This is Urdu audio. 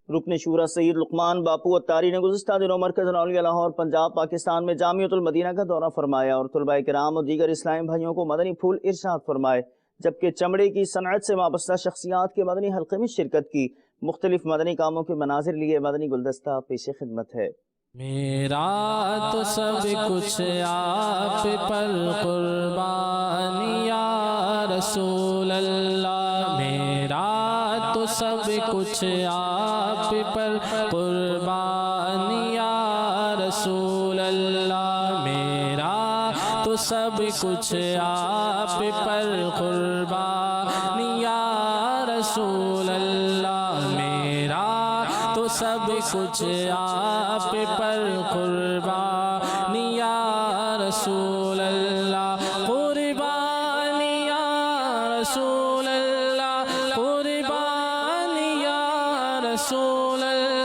رکن شورا سید لقمان باپو اتاری نے گزشتہ دنوں مرکز الاولیاء لاہور پنجاب پاکستان میں جامعۃ المدینہ کا دورہ فرمایا اور طلباء کرام اور دیگر اسلامی بھائیوں کو مدنی پھول ارشاد فرمائے، جبکہ چمڑے کی صنعت سے وابستہ شخصیات کے مدنی حلقے میں شرکت کی۔ مختلف مدنی کاموں کے مناظر لیے مدنی گلدستہ پیش خدمت ہے۔ میرا تو سب کچھ آپ پر قربان یا رسول اللہ، میرا تو سب کچھ آپ پر قربان یا رسول اللہ، میرا تو سب کچھ آپ پر قربان یا رسول اللہ، میرا تو سب کچھ آپ پر قربان یا رسول اللہ، قربان یا رسول اللہ، قربان یا رسول اللہ۔